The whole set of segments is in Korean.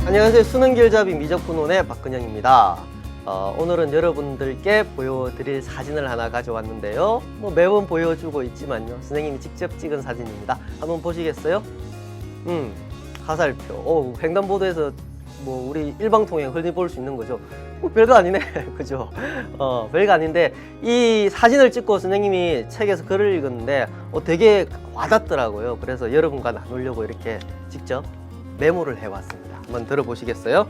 안녕하세요. 수능길잡이 미적분원의 박근영입니다. 오늘은 여러분들께 보여드릴 사진을 하나 가져왔는데요. 매번 보여주고 있지만요. 선생님이 직접 찍은 사진입니다. 한번 보시겠어요? 화살표. 횡단보도에서 우리 일방통행 흔히 볼 수 있는 거죠. 별거 아니네. 그죠? 별거 아닌데 이 사진을 찍고 선생님이 책에서 글을 읽었는데 되게 와닿더라고요. 그래서 여러분과 나누려고 이렇게 직접 메모를 해왔습니다. 한번 들어보시겠어요?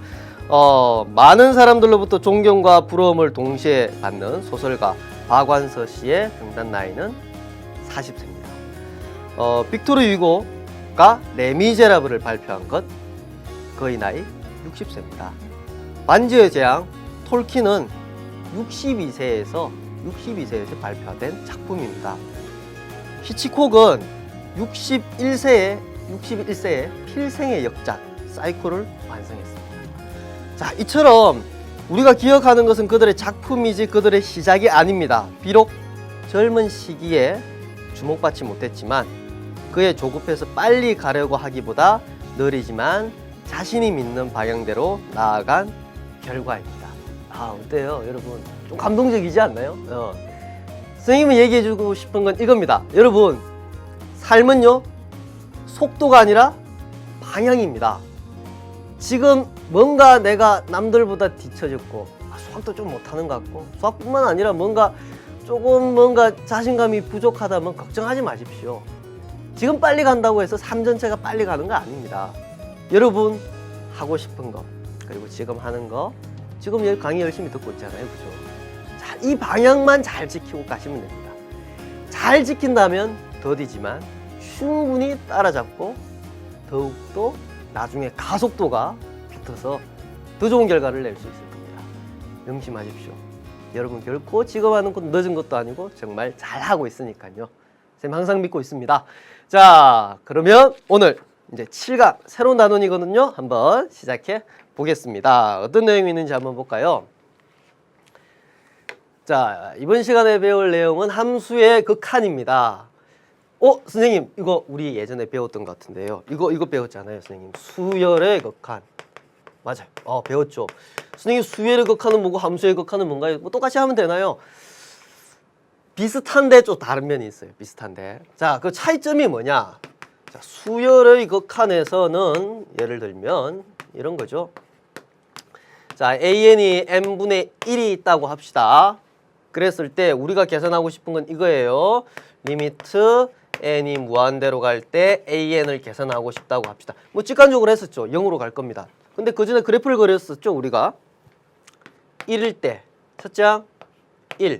많은 사람들로부터 존경과 부러움을 동시에 받는 소설가 박완서 씨의 등단 나이는 40세입니다. 빅토르 유고가 레미제라블을 발표한 것 그의 나이 60세입니다. 반지의 제왕 톨킨은 62세에서 발표된 작품입니다. 히치콕은 61세에 필생의 역작 사이코를 완성했습니다. 자, 이처럼 우리가 기억하는 것은 그들의 작품이지 그들의 시작이 아닙니다. 비록 젊은 시기에 주목받지 못했지만 그의 조급해서 빨리 가려고 하기보다 느리지만 자신이 믿는 방향대로 나아간 결과입니다. 어때요, 여러분? 좀 감동적이지 않나요? 선생님이 얘기해주고 싶은 건 이겁니다. 여러분, 삶은요, 속도가 아니라 방향입니다. 지금 뭔가 내가 남들보다 뒤처졌고 수학도 좀 못하는 것 같고 수학뿐만 아니라 뭔가 자신감이 부족하다면 걱정하지 마십시오. 지금 빨리 간다고 해서 삶 전체가 빨리 가는 거 아닙니다. 여러분 하고 싶은 거 그리고 지금 하는 거 지금 여기 강의 열심히 듣고 있잖아요. 그죠? 자, 이 방향만 잘 지키고 가시면 됩니다. 잘 지킨다면 더디지만 충분히 따라잡고 더욱더 나중에 가속도가 붙어서 더 좋은 결과를 낼 수 있을 겁니다. 명심하십시오. 여러분 결코 지금 하는 것 늦은 것도 아니고 정말 잘하고 있으니까요. 선생님 항상 믿고 있습니다. 자, 그러면 오늘 이제 7강 새로운 단원이거든요. 한번 시작해 보겠습니다. 어떤 내용이 있는지 한번 볼까요? 자, 이번 시간에 배울 내용은 함수의 극한입니다. 선생님, 이거 우리 예전에 배웠던 것 같은데요. 이거 배웠잖아요, 선생님. 수열의 극한. 맞아요. 배웠죠. 선생님, 수열의 극한은 뭐고 함수의 극한은 뭔가요? 똑같이 하면 되나요? 비슷한데 좀 다른 면이 있어요. 비슷한데. 자, 그 차이점이 뭐냐? 자, 수열의 극한에서는 예를 들면 이런 거죠. 자, an이 n분의 1이 있다고 합시다. 그랬을 때 우리가 계산하고 싶은 건 이거예요. 리미트 n이 무한대로 갈 때 an을 계산하고 싶다고 합시다. 직관적으로 했었죠. 0으로 갈 겁니다. 근데 그 전에 그래프를 그렸었죠. 우리가 1일 때 첫장 1.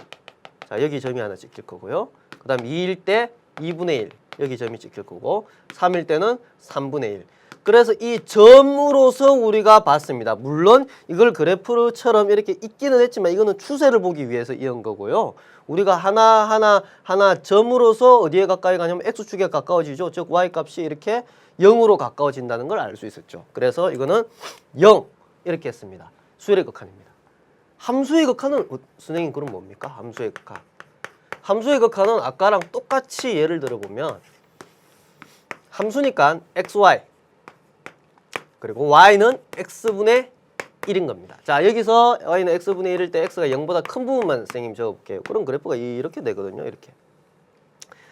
자, 여기 점이 하나 찍힐 거고요. 그 다음 2일 때 2분의 1. 여기 점이 찍힐 거고 3일 때는 3분의 1. 그래서 이 점으로서 우리가 봤습니다. 물론 이걸 그래프처럼 이렇게 있기는 했지만 이거는 추세를 보기 위해서 이은 거고요. 우리가 하나 점으로서 어디에 가까이 가냐면 x축에 가까워지죠. 즉 y값이 이렇게 0으로 가까워진다는 걸 알 수 있었죠. 그래서 이거는 0 이렇게 했습니다. 수열의 극한입니다. 함수의 극한은 선생님 그럼 뭡니까? 함수의 극한. 함수의 극한은 아까랑 똑같이 예를 들어보면 함수니까 xy 그리고 y는 x분의 1인 겁니다. 자, 여기서 y는 x분의 1일 때 x가 0보다 큰 부분만 선생님 적어볼게요. 그럼 그래프가 이렇게 되거든요. 이렇게.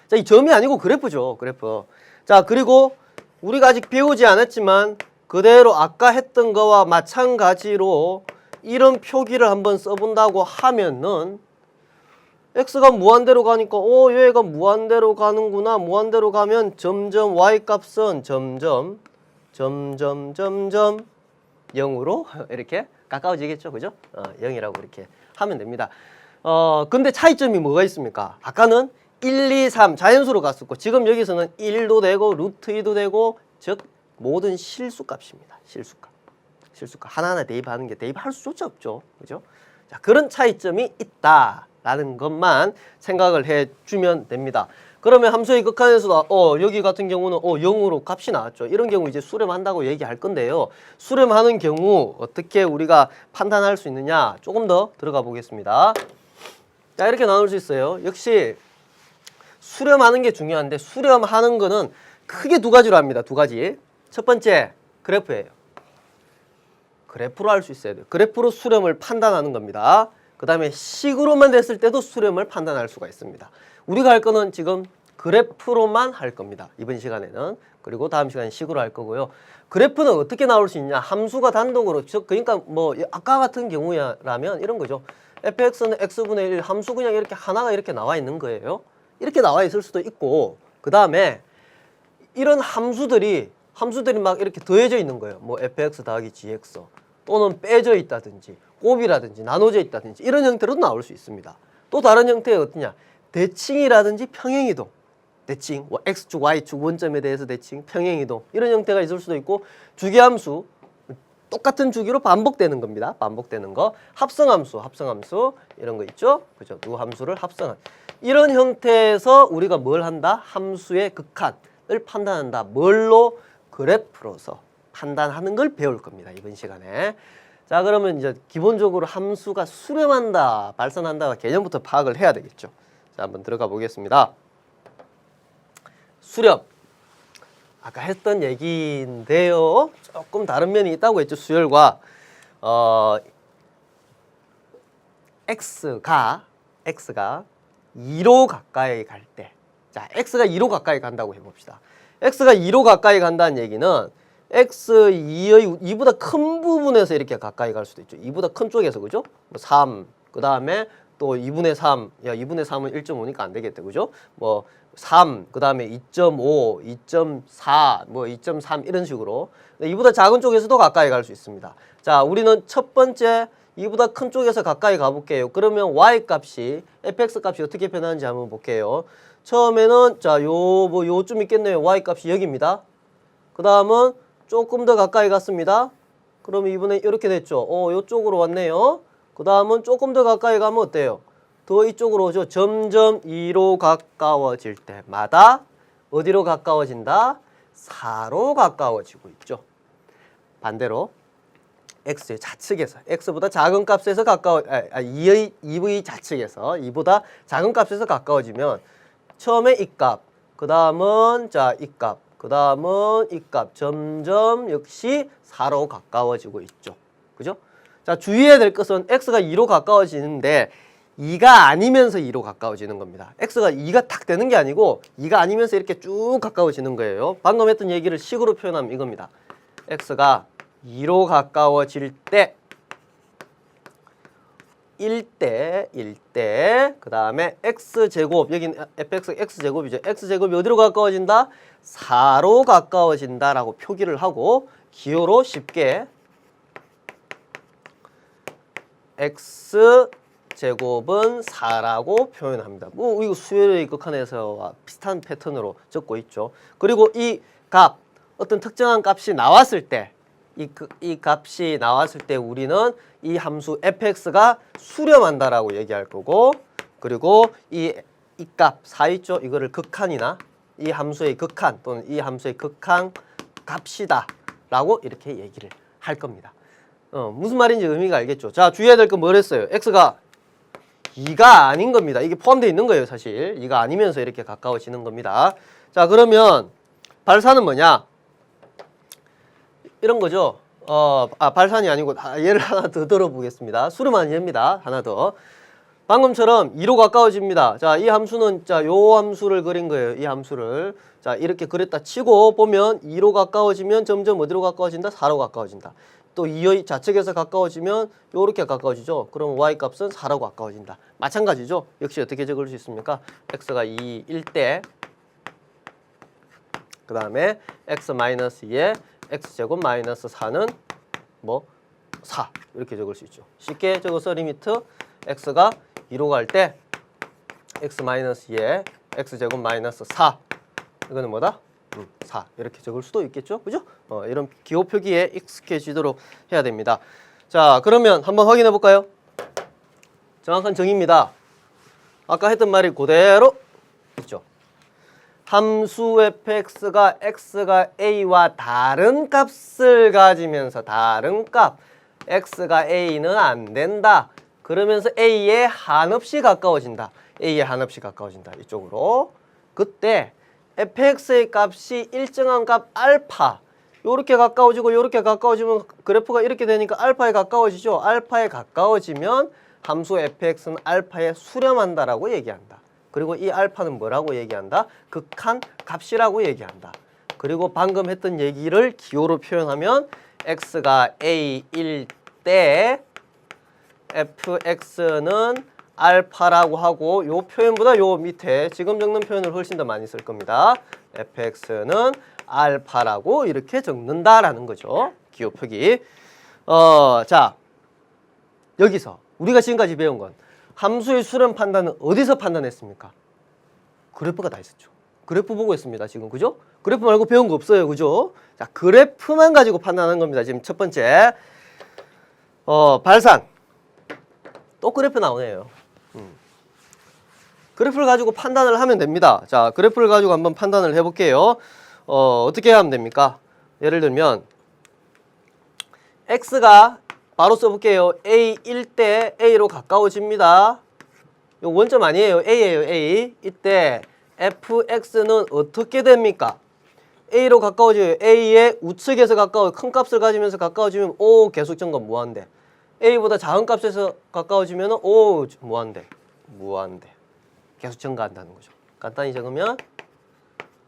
자, 이 점이 아니고 그래프죠. 그래프. 자, 그리고 우리가 아직 배우지 않았지만 그대로 아까 했던 거와 마찬가지로 이런 표기를 한번 써본다고 하면은 x가 무한대로 가니까 얘가 무한대로 가는구나. 무한대로 가면 점점 y값은 점점 0으로 이렇게 가까워지겠죠. 그죠? 0이라고 이렇게 하면 됩니다. 근데 차이점이 뭐가 있습니까? 아까는 1, 2, 3 자연수로 갔었고 지금 여기서는 1도 되고 루트 2도 되고 즉 모든 실수값입니다. 실수값. 하나하나 대입하는 게 대입할 수조차 없죠. 그죠? 자, 그런 차이점이 있다라는 것만 생각을 해주면 됩니다. 그러면 함수의 극한에서도 여기 같은 경우는 0으로 값이 나왔죠. 이런 경우 이제 수렴한다고 얘기할 건데요. 수렴하는 경우 어떻게 우리가 판단할 수 있느냐 조금 더 들어가 보겠습니다. 자, 이렇게 나눌 수 있어요. 역시 수렴하는 게 중요한데 수렴하는 거는 크게 두 가지로 합니다. 두 가지. 첫 번째 그래프예요. 그래프로 할 수 있어야 돼요. 그래프로 수렴을 판단하는 겁니다. 그 다음에 식으로만 됐을 때도 수렴을 판단할 수가 있습니다. 우리가 할 거는 지금 그래프로만 할 겁니다. 이번 시간에는. 그리고 다음 시간에 식으로 할 거고요. 그래프는 어떻게 나올 수 있냐? 함수가 단독으로, 그러니까 뭐 아까 같은 경우라면 이런 거죠. fx는 x분의 1, 함수 그냥 이렇게 하나가 이렇게 나와 있는 거예요. 이렇게 나와 있을 수도 있고, 그 다음에 이런 함수들이 막 이렇게 더해져 있는 거예요. 뭐 fx 더하기 gx 또는 빼져 있다든지 곱이라든지 나눠져 있다든지 이런 형태로도 나올 수 있습니다. 또 다른 형태가 어떠냐? 대칭이라든지 평행이동, 대칭, x축, y축 원점에 대해서 대칭, 평행이동 이런 형태가 있을 수도 있고, 주기함수 똑같은 주기로 반복되는 겁니다. 반복되는 거, 합성함수 이런 거 있죠? 그죠? 두 함수를 합성한 이런 형태에서 우리가 뭘 한다? 함수의 극한을 판단한다. 뭘로? 그래프로서 판단하는 걸 배울 겁니다. 이번 시간에. 자, 그러면 이제 기본적으로 함수가 수렴한다, 발산한다 개념부터 파악을 해야 되겠죠. 자, 한번 들어가 보겠습니다. 수렴. 아까 했던 얘기인데요. 조금 다른 면이 있다고 했죠. 수열과 x가 2로 가까이 갈 때, 자, x가 2로 가까이 간다고 해봅시다. x가 2로 가까이 간다는 얘기는 x2의 2보다 큰 부분에서 이렇게 가까이 갈 수도 있죠. 2보다 큰 쪽에서, 그죠? 3, 그 다음에 또 2분의 3, 야 2분의 3은 1.5니까 안 되겠다, 그죠? 뭐 3, 그 다음에 2.5, 2.4, 뭐 2.3 이런 식으로 2보다 작은 쪽에서도 가까이 갈 수 있습니다. 자, 우리는 첫 번째 2보다 큰 쪽에서 가까이 가볼게요. 그러면 y 값이, fx 값이 어떻게 변하는지 한번 볼게요. 처음에는 자, 요쯤 있겠네요. y 값이 여기입니다. 그 다음은 조금 더 가까이 갔습니다. 그러면 이번에 이렇게 됐죠. 요쪽으로 왔네요. 그 다음은 조금 더 가까이 가면 어때요? 더 이쪽으로 오죠. 점점 2로 가까워질 때마다 어디로 가까워진다? 4로 가까워지고 있죠. 반대로 x의 좌측에서, x보다 작은 값에서 2의 좌측에서 2보다 작은 값에서 가까워지면 처음에 이 값, 그 다음은 자, 이 값, 그 다음은 이 값, 점점 역시 4로 가까워지고 있죠. 그죠? 자, 주의해야 될 것은 x가 2로 가까워지는데 2가 아니면서 2로 가까워지는 겁니다. x가 2가 탁 되는 게 아니고 2가 아니면서 이렇게 쭉 가까워지는 거예요. 방금 했던 얘기를 식으로 표현하면 이겁니다. x가 2로 가까워질 때 1대, 그 다음에 x제곱, 여기는 fx x제곱이죠. x제곱이 어디로 가까워진다? 4로 가까워진다 라고 표기를 하고, 기호로 쉽게 x제곱은 4라고 표현합니다. 뭐 이거 수열의 극한에서와 비슷한 패턴으로 적고 있죠. 그리고 이 값, 어떤 특정한 값이 나왔을 때, 이 값이 나왔을 때 우리는 이 함수 fx가 수렴한다라고 얘기할 거고, 그리고 이 값 4 있죠? 이거를 극한이나 이 함수의 극한 또는 이 함수의 극한 값이다 라고 이렇게 얘기를 할 겁니다. 무슨 말인지 의미가 알겠죠? 자, 주의해야 될 건 뭐랬어요? x가 2가 아닌 겁니다. 이게 포함되어 있는 거예요, 사실. 2가 아니면서 이렇게 가까워지는 겁니다. 자, 그러면 발산은 뭐냐? 이런 거죠. 발산이 아니고 예를 하나 더 들어보겠습니다. 수렴하는 예입니다. 하나 더. 방금처럼 2로 가까워집니다. 자, 이 함수는 자, 요 함수를 그린 거예요. 이 함수를. 자, 이렇게 그렸다 치고 보면 2로 가까워지면 점점 어디로 가까워진다? 4로 가까워진다. 또 2의 좌측에서 가까워지면 요렇게 가까워지죠. 그럼 y 값은 4로 가까워진다. 마찬가지죠. 역시 어떻게 적을 수 있습니까? x가 2일 때, 그 다음에 x-2에 x제곱 마이너스 4는 뭐 4 이렇게 적을 수 있죠. 쉽게 적어서 리미트 x가 2로 갈 때 x-2에 x제곱 마이너스 4, 이거는 뭐다? 4 이렇게 적을 수도 있겠죠. 그죠? 이런 기호 표기에 익숙해지도록 해야 됩니다. 자, 그러면 한번 확인해 볼까요? 정확한 정의입니다. 아까 했던 말이 그대로 있죠. 함수 fx가 x가 a와 다른 값을 가지면서 다른 값 x가 a는 안 된다. 그러면서 a에 한없이 가까워진다. a에 한없이 가까워진다. 이쪽으로. 그때 fx의 값이 일정한 값 알파, 요렇게 가까워지고 요렇게 가까워지면 그래프가 이렇게 되니까 알파에 가까워지죠. 알파에 가까워지면 함수 fx는 알파에 수렴한다라고 얘기한다. 그리고 이 알파는 뭐라고 얘기한다? 극한 값이라고 얘기한다. 그리고 방금 했던 얘기를 기호로 표현하면 x가 a일 때 fx는 알파라고 하고 요 표현보다 요 밑에 지금 적는 표현을 훨씬 더 많이 쓸 겁니다. fx는 알파라고 이렇게 적는다라는 거죠. 기호 표기. 자, 여기서 우리가 지금까지 배운 건 함수의 수렴 판단은 어디서 판단했습니까? 그래프가 다 있었죠. 그래프 보고 했습니다. 지금 그죠? 그래프 말고 배운 거 없어요. 그죠? 자, 그래프만 가지고 판단하는 겁니다. 지금 첫 번째. 발산. 또 그래프 나오네요. 그래프를 가지고 판단을 하면 됩니다. 자, 그래프를 가지고 한번 판단을 해볼게요. 어떻게 하면 됩니까? 예를 들면 x가 바로 써볼게요. a일 때 a로 가까워집니다. 요 원점 아니에요. a예요. a. 이때 fx는 어떻게 됩니까? a로 가까워져요. a의 우측에서 가까워 큰 값을 가지면서 가까워지면 o 계속 증가 무한대. a보다 작은 값에서 가까워지면 o 무한대. 무한대. 계속 증가한다는 거죠. 간단히 적으면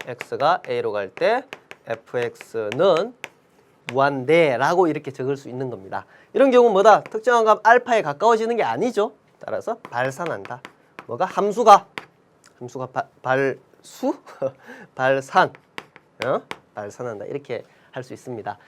x가 a로 갈 때 fx는 무한대라고 이렇게 적을 수 있는 겁니다. 이런 경우는 뭐다? 특정한 값 알파에 가까워지는 게 아니죠. 따라서 발산한다. 뭐가? 함수가 발수? 발산. 발산한다. 이렇게 할 수 있습니다.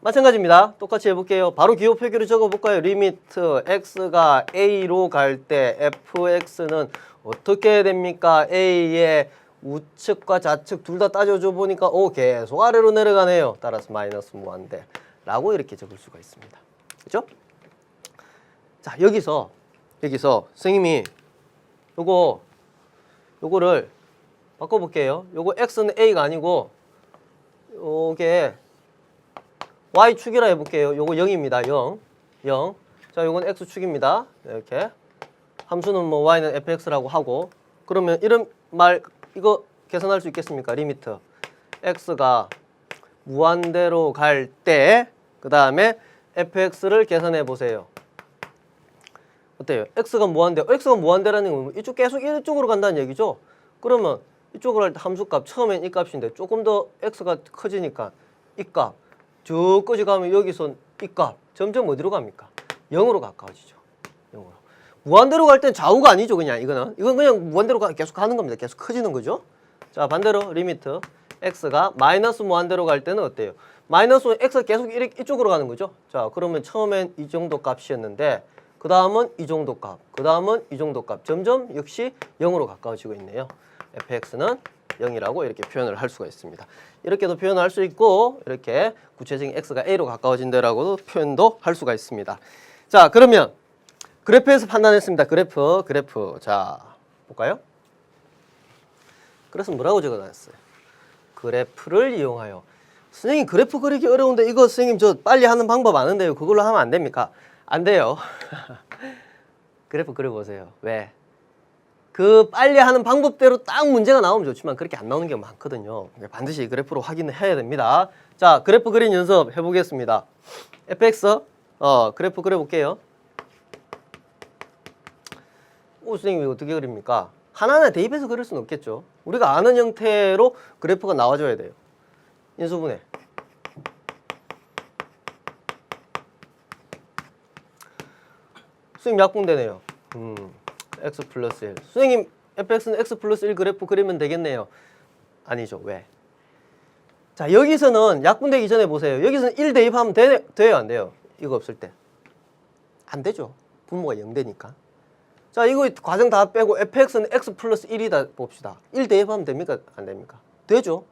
마찬가지입니다. 똑같이 해볼게요. 바로 기호 표기로 적어볼까요? 리미트 x가 a로 갈 때 fx는 어떻게 됩니까? a의 우측과 좌측 둘 다 따져줘 보니까 계속 아래로 내려가네요. 따라서 마이너스 무한대 라고 이렇게 적을 수가 있습니다. 그죠? 자, 여기서 선생님이 요거를 바꿔볼게요. 요거 x는 a가 아니고 요게 y축이라 해볼게요. 요거 0입니다. 0. 자, 요건 x축입니다. 이렇게. 함수는 뭐 y는 fx라고 하고 그러면 이런 말 이거 계산할 수 있겠습니까? 리미트 x가 무한대로 갈 때 그 다음에 fx를 계산해 보세요. 어때요? x가 무한대라는 건 이쪽 계속 이쪽으로 간다는 얘기죠. 그러면 이쪽으로 할 때 함수값 처음엔 이 값인데 조금 더 x가 커지니까 이 값 저까지 가면 여기서 이 값 점점 어디로 갑니까? 0으로 가까워지죠. 0으로. 무한대로 갈 땐 좌우가 아니죠. 이건 그냥 무한대로 계속 가는 겁니다. 계속 커지는 거죠. 자, 반대로 리미트 x가 마이너스 무한대로 갈 때는 어때요? 마이너스 x가 계속 이쪽으로 가는 거죠. 자, 그러면 처음엔 이 정도 값이었는데 그 다음은 이 정도 값, 그 다음은 이 정도 값 점점 역시 0으로 가까워지고 있네요. fx는 0이라고 이렇게 표현을 할 수가 있습니다. 이렇게도 표현할 수 있고 이렇게 구체적인 x가 a로 가까워진다라고도 표현도 할 수가 있습니다. 자, 그러면 그래프에서 판단했습니다. 그래프. 자, 볼까요? 그래서 뭐라고 적어놨어요? 그래프를 이용하여. 선생님, 그래프 그리기 어려운데 이거 선생님 저 빨리 하는 방법 아는데요. 그걸로 하면 안 됩니까? 안 돼요. 그래프 그려보세요. 왜? 그 빨리 하는 방법대로 딱 문제가 나오면 좋지만 그렇게 안 나오는 경우가 많거든요. 반드시 그래프로 확인을 해야 됩니다. 자, 그래프 그린 연습 해보겠습니다. fx 그래프 그려볼게요. 선생님 이거 어떻게 그립니까? 하나하나 대입해서 그릴 수는 없겠죠. 우리가 아는 형태로 그래프가 나와줘야 돼요. 인수분해. 선생님 약분되네요. x 플러스 1. 선생님 fx는 x 플러스 1 그래프 그리면 되겠네요. 아니죠. 왜? 자, 여기서는 약분되기 전에 보세요. 여기서는 1 대입하면 돼요? 안 돼요? 이거 없을 때. 안 되죠. 분모가 0되니까. 자, 이거 과정 다 빼고 fx는 x 플러스 1이다 봅시다. 1 대입하면 됩니까? 안 됩니까? 되죠.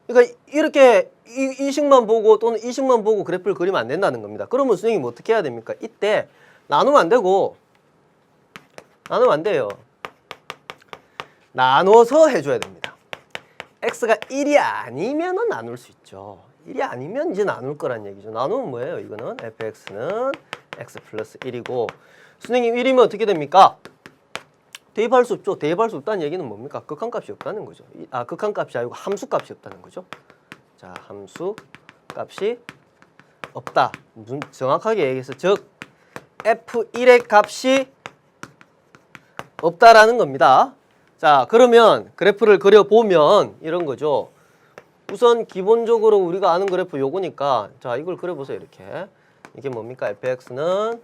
그러니까 이렇게 이 식만 보고 또는 이 식만 보고 그래프를 그리면 안 된다는 겁니다. 그러면 선생님이 어떻게 해야 됩니까? 이때 나누면 안 되고 나누면 안 돼요. 나눠서 해줘야 됩니다. x가 1이 아니면은 나눌 수 있죠. 1이 아니면 이제 나눌 거란 얘기죠. 나누면 뭐예요? 이거는 fx는 x 플러스 1이고 선생님 1이면 어떻게 됩니까? 대입할 수 없죠. 대입할 수 없다는 얘기는 뭡니까? 극한값이 없다는 거죠. 극한값이 아니고 함수값이 없다는 거죠. 자, 함수 값이 없다. 정확하게 얘기해서 즉 F1의 값이 없다라는 겁니다. 자, 그러면 그래프를 그려보면 이런 거죠. 우선 기본적으로 우리가 아는 그래프 요거니까 자, 이걸 그려보세요. 이렇게. 이게 뭡니까? fx는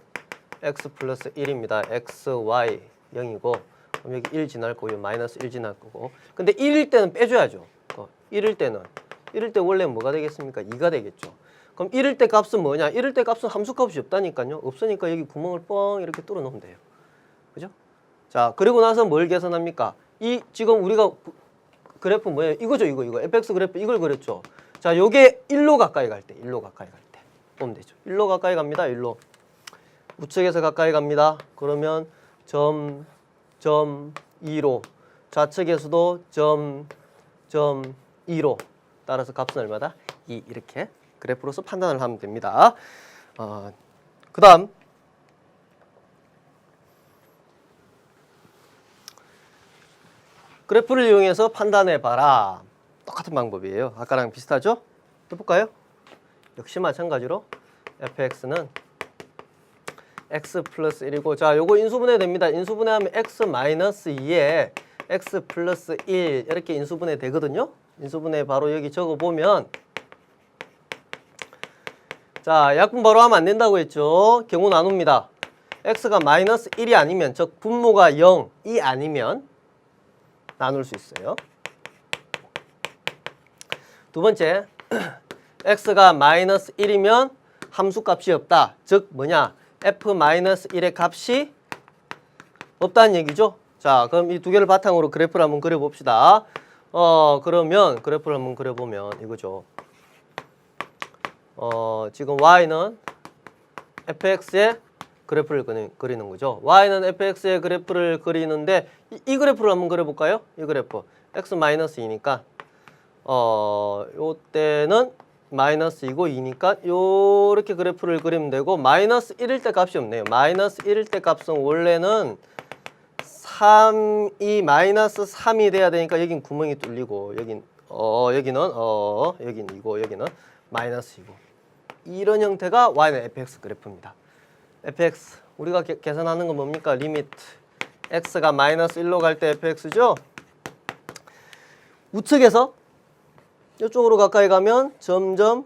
x 플러스 1입니다. xy 0이고 그럼 여기 1 지날 거고 마이너스 1 지날 거고 근데 1일 때는 빼줘야죠. 1일 때 원래 뭐가 되겠습니까? 2가 되겠죠. 그럼 1일 때 값은 뭐냐? 1일 때 값은 함수값이 없다니까요. 없으니까 여기 구멍을 뻥 이렇게 뚫어 놓으면 돼요. 그죠? 자, 그리고 나서 뭘 계산합니까? 이 지금 우리가 그래프 뭐예요? 이거죠, 이거. fx 그래프 이걸 그렸죠. 자, 요게 1로 가까이 갈 때, 보면 되죠. 1로 가까이 갑니다. 1로. 우측에서 가까이 갑니다. 그러면 점 2로. 좌측에서도 점 2로. 따라서 값은 얼마다? 2 이렇게 그래프로서 판단을 하면 됩니다. 그 다음 그래프를 이용해서 판단해봐라. 똑같은 방법이에요. 아까랑 비슷하죠? 해볼까요? 역시 마찬가지로 fx는 x 플러스 1이고 자, 요거 인수분해 됩니다. 인수분해하면 x 마이너스 2에 x 플러스 1 이렇게 인수분해 되거든요. 인수분해 바로 여기 적어보면 자, 약분 바로 하면 안 된다고 했죠. 경우 나눕니다. x가 마이너스 1이 아니면 즉 분모가 0이 아니면 나눌 수 있어요. 두 번째, x가 마이너스 1이면 함수값이 없다. 즉 뭐냐? f-1의 값이 없다는 얘기죠. 자, 그럼 이 두 개를 바탕으로 그래프를 한번 그려봅시다. 그러면 그래프를 한번 그려보면 이거죠. 지금 y는 fx의 그래프를 그리는 거죠. y는 fx의 그래프를 그리는데 이 그래프를 한번 그려볼까요? 이 그래프 x-2니까 요때는 마이너스 2고 2니까 요렇게 그래프를 그리면 되고 마이너스 1일 때 값이 없네요. 마이너스 1일 때 값은 원래는 3이 마이너스 3이 돼야 되니까 여긴 구멍이 뚫리고 여기는 여긴 2고 여기는 마이너스 2고 이런 형태가 y는 fx 그래프입니다. fx 우리가 계산하는 건 뭡니까? 리미트 x가 마이너스 1로 갈 때 fx죠. 우측에서 이쪽으로 가까이 가면 점점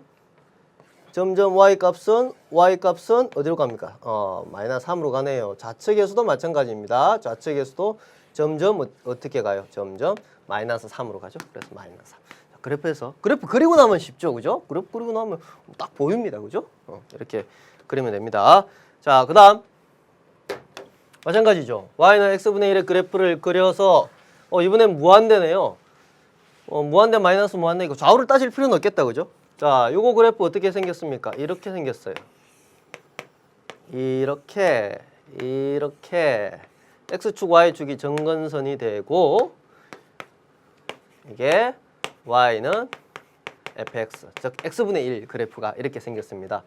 y 값은 어디로 갑니까? 마이너스 3으로 가네요. 좌측에서도 마찬가지입니다. 좌측에서도 점점 어떻게 가요? 점점 마이너스 3으로 가죠. 그래서 마이너스 3. 그래프에서 그래프 그리고 나면 쉽죠, 그죠? 그래프 그리고 나면 딱 보입니다, 그죠? 이렇게 그리면 됩니다. 자, 그다음 마찬가지죠. y는 x분의 1의 그래프를 그려서 이번엔 무한대네요. 무한대 마이너스 무한대 이거 좌우를 따질 필요는 없겠다, 그죠? 자, 요거 그래프 어떻게 생겼습니까? 이렇게 생겼어요. 이렇게 x축 y축이 정근선이 되고 이게 y는 fx 즉 x분의 1 그래프가 이렇게 생겼습니다.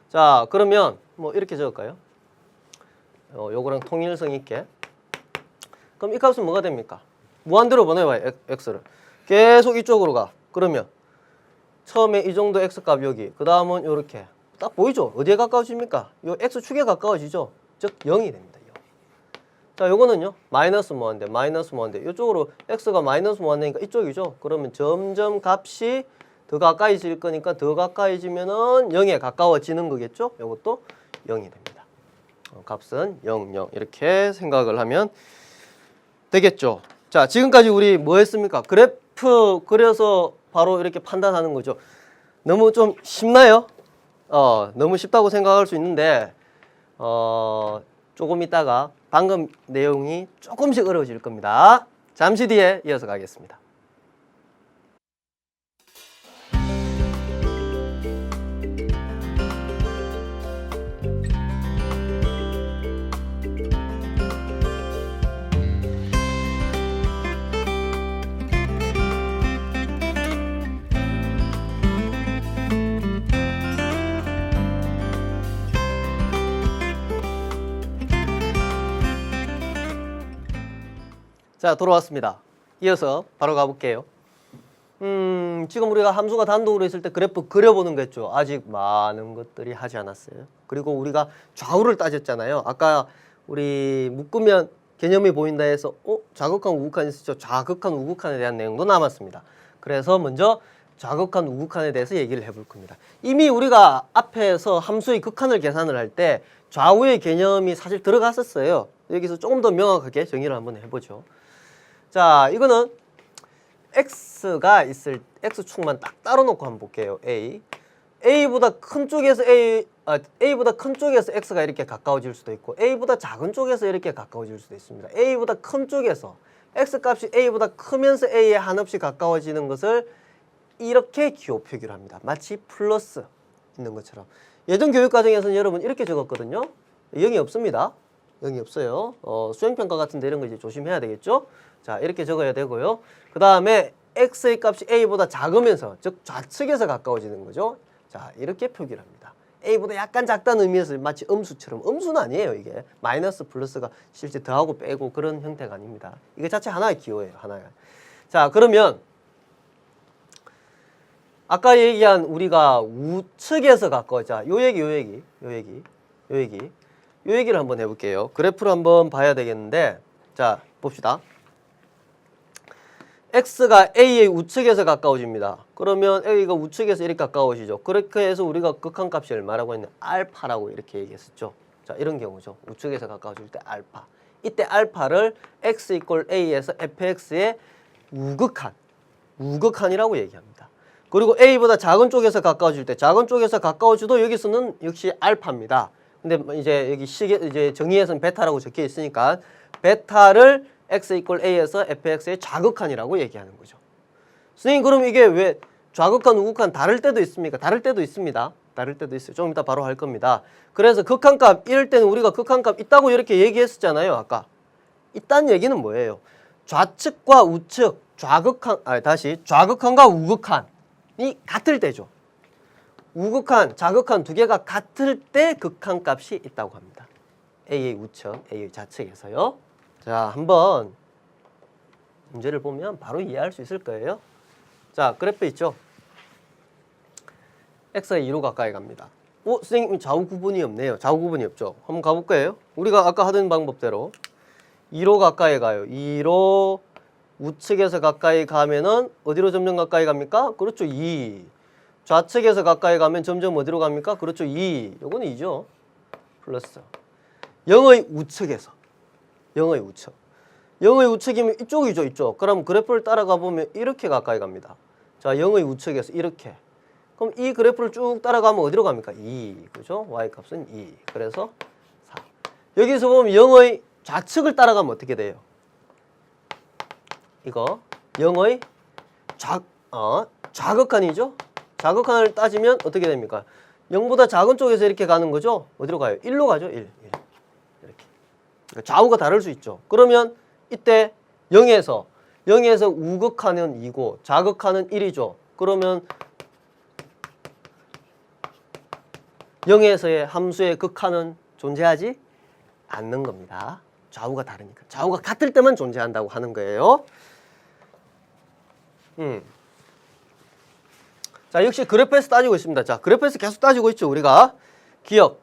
자, 그러면 뭐 이렇게 적을까요? 요거랑 통일성 있게. 그럼 이 값은 뭐가 됩니까? 무한대로 보내봐요. x를 계속 이쪽으로 가. 그러면 처음에 이 정도 x값 여기, 그 다음은 요렇게 딱 보이죠? 어디에 가까워집니까? 요 x축에 가까워지죠? 즉 0이 됩니다. 0. 자, 요거는요 마이너스 무한대 이쪽으로 x가 마이너스 무한대니까 이쪽이죠. 그러면 점점 값이 더 가까이질 거니까 더 가까이지면은 0에 가까워지는 거겠죠? 요것도 0이 됩니다. 값은 0, 0 이렇게 생각을 하면 되겠죠. 자, 지금까지 우리 뭐 했습니까? 그래프 그려서 바로 이렇게 판단하는 거죠. 너무 좀 쉽나요? 너무 쉽다고 생각할 수 있는데 조금 있다가 방금 내용이 조금씩 어려워질 겁니다. 잠시 뒤에 이어서 가겠습니다. 자, 돌아왔습니다. 이어서 바로 가볼게요. 지금 우리가 함수가 단독으로 있을 때 그래프 그려보는 거 했죠. 아직 많은 것들이 하지 않았어요. 그리고 우리가 좌우를 따졌잖아요. 아까 우리 묶으면 개념이 보인다 해서 좌극한 우극한 있었죠. 좌극한 우극한에 대한 내용도 남았습니다. 그래서 먼저 좌극한 우극한에 대해서 얘기를 해볼 겁니다. 이미 우리가 앞에서 함수의 극한을 계산을 할 때 좌우의 개념이 사실 들어갔었어요. 여기서 조금 더 명확하게 정의를 한번 해보죠. 자, 이거는 x가 있을 x축만 딱 따로 놓고 한번 볼게요. a보다 큰 쪽에서 a보다 큰 쪽에서 x가 이렇게 가까워질 수도 있고 a보다 작은 쪽에서 이렇게 가까워질 수도 있습니다. a보다 큰 쪽에서 x 값이 a보다 크면서 a에 한없이 가까워지는 것을 이렇게 기호 표기를 합니다. 마치 플러스 있는 것처럼. 예전 교육과정에서는 여러분 이렇게 적었거든요. 0이 없습니다. 0이 없어요. 수행평가 같은데 이런 거 이제 조심해야 되겠죠. 자, 이렇게 적어야 되고요. 그 다음에 x의 값이 a보다 작으면서, 즉 좌측에서 가까워지는 거죠. 자, 이렇게 표기를 합니다. a보다 약간 작다는 의미에서 마치 음수처럼. 음수는 아니에요, 이게. 마이너스 플러스가 실제 더하고 빼고 그런 형태가 아닙니다. 이게 자체 하나의 기호예요, 하나가. 자, 그러면 아까 얘기한 우리가 우측에서 가까워져. 요 얘기를 한번 해볼게요. 그래프를 한번 봐야 되겠는데, 자, 봅시다. x가 a의 우측에서 가까워집니다. 그러면 a가 우측에서 이렇게 가까워지죠. 그렇게 해서 우리가 극한값이 얼마라고 했냐? 알파라고 이렇게 얘기했었죠. 자, 이런 경우죠. 우측에서 가까워질 때 알파. 이때 알파를 x = a에서 fx의 우극한이라고 얘기합니다. 그리고 a보다 작은 쪽에서 가까워질 때 작은 쪽에서 가까워져도 여기서는 역시 알파입니다. 근데 이제 여기 이제 정의에서는 베타라고 적혀 있으니까 베타를 x = a에서 fx의 좌극한이라고 얘기하는 거죠. 선생님, 그럼 이게 왜 좌극한, 우극한 다를 때도 있습니까? 다를 때도 있습니다. 다를 때도 있어요. 좀 이따 바로 할 겁니다. 그래서 극한값, 이럴 때는 우리가 극한값 있다고 이렇게 얘기했었잖아요, 아까. 있다는 얘기는 뭐예요? 좌측과 우측, 좌극한과 우극한이 같을 때죠. 우극한, 좌극한 두 개가 같을 때 극한값이 있다고 합니다. a의 우측, a의 좌측에서요. 자, 한번 문제를 보면 바로 이해할 수 있을 거예요. 자, 그래프 있죠? x가 2로 가까이 갑니다. 선생님, 좌우 구분이 없네요. 좌우 구분이 없죠. 한번 가볼까요? 우리가 아까 하던 방법대로 2로 가까이 가요. 2로 우측에서 가까이 가면은 어디로 점점 가까이 갑니까? 그렇죠, 2. 좌측에서 가까이 가면 점점 어디로 갑니까? 그렇죠, 2. 요거는 2죠. 플러스 0의 우측에서. 0의 우측. 0의 우측이면 이쪽이죠, 이쪽. 그럼 그래프를 따라가 보면 이렇게 가까이 갑니다. 자, 0의 우측에서 이렇게. 그럼 이 그래프를 쭉 따라가면 어디로 갑니까? 2. 그죠? y 값은 2. 그래서 4. 여기서 보면 0의 좌측을 따라가면 어떻게 돼요? 이거 0의 좌극한이죠? 좌극한을 따지면 어떻게 됩니까? 0보다 작은 쪽에서 이렇게 가는 거죠? 어디로 가요? 1로 가죠? 1. 좌우가 다를 수 있죠. 그러면 이때 0에서 우극한은 2고 좌극한은 1이죠. 그러면 0에서의 함수의 극한은 존재하지 않는 겁니다. 좌우가 다르니까. 좌우가 같을 때만 존재한다고 하는 거예요. 자, 역시 그래프에서 따지고 있습니다. 자, 그래프에서 계속 따지고 있죠, 우리가. 기억.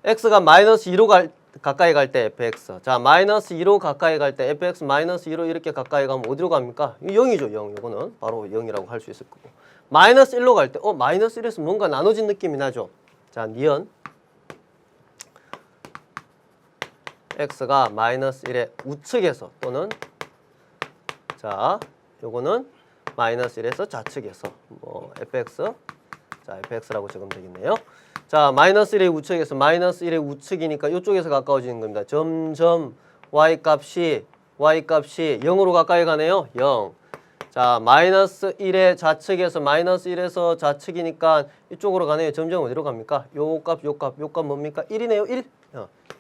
x가 마이너스 2로 가까이 갈 때 fx. 자, 마이너스 2로 가까이 갈 때 fx 마이너스 2로 이렇게 가까이 가면 어디로 갑니까? 0이죠, 0. 이거는 바로 0이라고 할 수 있을 거고. 마이너스 1로 갈 때, 마이너스 1에서 뭔가 나눠진 느낌이 나죠? 자, 니은. x가 마이너스 1의 우측에서 또는, 자, 요거는 마이너스 1에서 좌측에서, fx. 자, fx라고 적으면 되겠네요. 자, 마이너스 1의 우측에서 마이너스 1의 우측이니까 이쪽에서 가까워지는 겁니다. 점점 y값이 0으로 가까이 가네요. 0. 자, 마이너스 1의 좌측에서 마이너스 1에서 좌측이니까 이쪽으로 가네요. 점점 어디로 갑니까? 요 값 뭡니까? 1이네요. 1.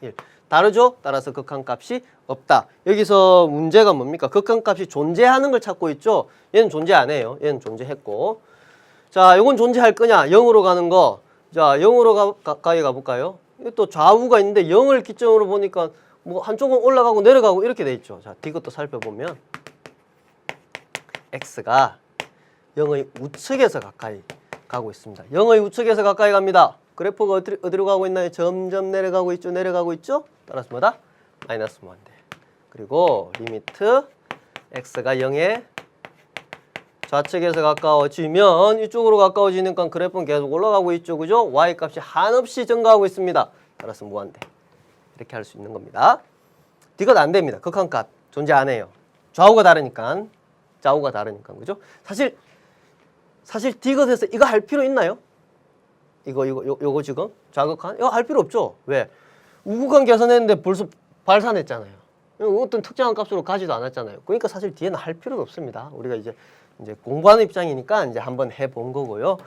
1. 다르죠? 따라서 극한값이 없다. 여기서 문제가 뭡니까? 극한값이 존재하는 걸 찾고 있죠? 얘는 존재 안 해요. 얘는 존재했고. 자, 요건 존재할 거냐? 0으로 가는 거. 자, 0으로 가까이 가볼까요? 또 좌우가 있는데 0을 기점으로 보니까 뭐 한쪽은 올라가고 내려가고 이렇게 돼 있죠. 자, 이것도 살펴보면 x가 0의 우측에서 가까이 가고 있습니다. 0의 우측에서 가까이 갑니다. 그래프가 어디로 가고 있나요? 점점 내려가고 있죠. 내려가고 있죠. 따라서 뭐다? 마이너스 무한대. 그리고 리미트 x가 0에 좌측에서 가까워지면 이쪽으로 가까워지니까 그래프는 계속 올라가고 있죠. 그죠? y 값이 한없이 증가하고 있습니다. 따라서 무한대. 이렇게 할 수 있는 겁니다. 디귿 안 됩니다. 극한값 존재 안 해요. 좌우가 다르니까. 좌우가 다르니까. 그죠? 사실 디귿에서 이거 할 필요 있나요? 요거 지금 좌극한? 이거 할 필요 없죠. 왜? 우극한 계산했는데 벌써 발산했잖아요. 어떤 특정한 값으로 가지도 않았잖아요. 그러니까 사실 뒤에는 할 필요가 없습니다. 우리가 이제 공부하는 입장이니까 이제 한번 해본 거고요.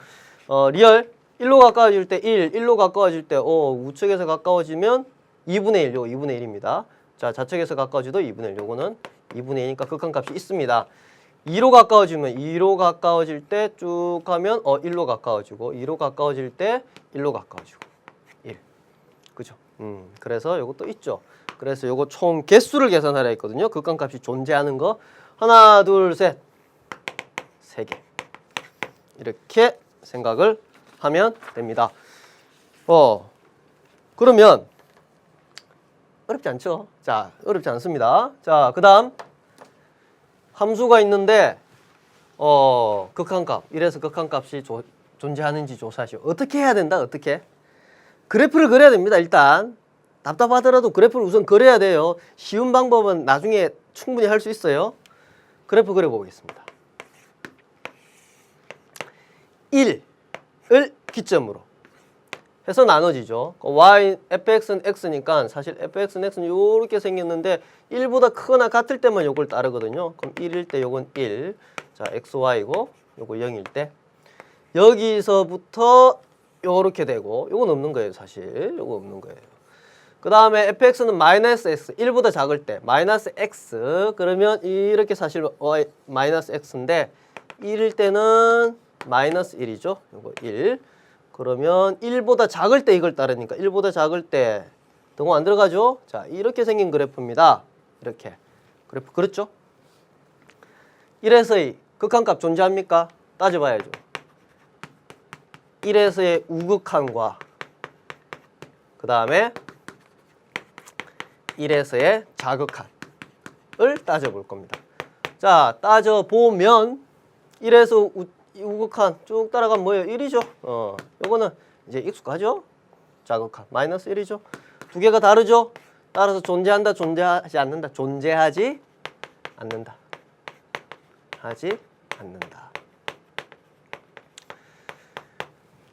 리얼 1로 가까워질 때 1, 1로 가까워질 때 우측에서 가까워지면 2분의 1, 요거 2분의 1입니다. 자, 좌측에서 가까워져도 2분의 1, 요거는 2분의 2니까 극한값이 있습니다. 2로 가까워지면 2로 가까워질 때 쭉 가면 1로 가까워지고 2로 가까워질 때 1로 가까워지고 1. 그죠? 그래서 요것도 있죠. 그래서 요거 총 개수를 계산하려 했거든요. 극한값이 존재하는 거. 하나, 둘, 셋. 3개. 이렇게 생각을 하면 됩니다. 그러면 어렵지 않죠? 자, 어렵지 않습니다. 자, 그다음 함수가 있는데 극한값. 이래서 극한값이 존재하는지 조사하시오. 어떻게 해야 된다? 어떻게? 그래프를 그려야 됩니다. 일단 답답하더라도 그래프를 우선 그려야 돼요. 쉬운 방법은 나중에 충분히 할 수 있어요. 그래프 그려보겠습니다. 1을 기점으로 해서 나눠지죠. y, fx는 x니까 사실 fx는 x는 이렇게 생겼는데 1보다 크거나 같을 때만 요걸 따르거든요. 그럼 1일 때 요건 1. 자, xy고 요거 0일 때 여기서부터 요렇게 되고 요건 없는 거예요. 사실 요거 없는 거예요. 그 다음에 fx는 마이너스 x 1보다 작을 때 마이너스 x 그러면 이렇게 사실 마이너스 x인데 1일 때는 마이너스 1이죠. 요거 1. 그러면 1보다 작을 때 이걸 따르니까 1보다 작을 때 등호 안 들어가죠? 자, 이렇게 생긴 그래프입니다. 이렇게. 그래프 그렇죠? 1에서의 극한값 존재합니까? 따져봐야죠. 1에서의 우극한과 그 다음에 1에서의 자극한을 따져볼 겁니다. 자, 따져보면 1에서 우극한 쭉 따라가면 뭐예요? 1이죠. 요거는 이제 익숙하죠? 자극한 마이너스 1이죠. 두 개가 다르죠? 따라서 존재한다, 존재하지 않는다. 존재하지 않는다. 하지 않는다.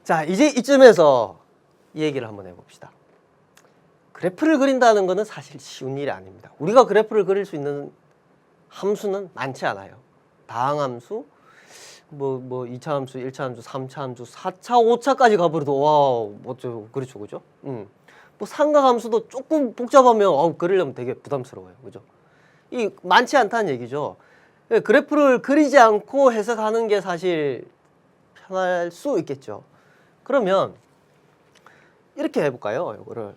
자, 이제 이쯤에서 이 얘기를 한번 해봅시다. 그래프를 그린다는 것은 사실 쉬운 일이 아닙니다. 우리가 그래프를 그릴 수 있는 함수는 많지 않아요. 다항함수, 뭐 2차 함수, 1차 함수, 3차 함수, 4차, 5차까지 가버려도 와, 그렇죠, 그죠? 뭐 삼각함수도 조금 복잡하면 그리려면 되게 부담스러워요, 그죠? 이 많지 않다는 얘기죠. 그래프를 그리지 않고 해석하는 게 사실 편할 수 있겠죠. 그러면 이렇게 해볼까요? 이거를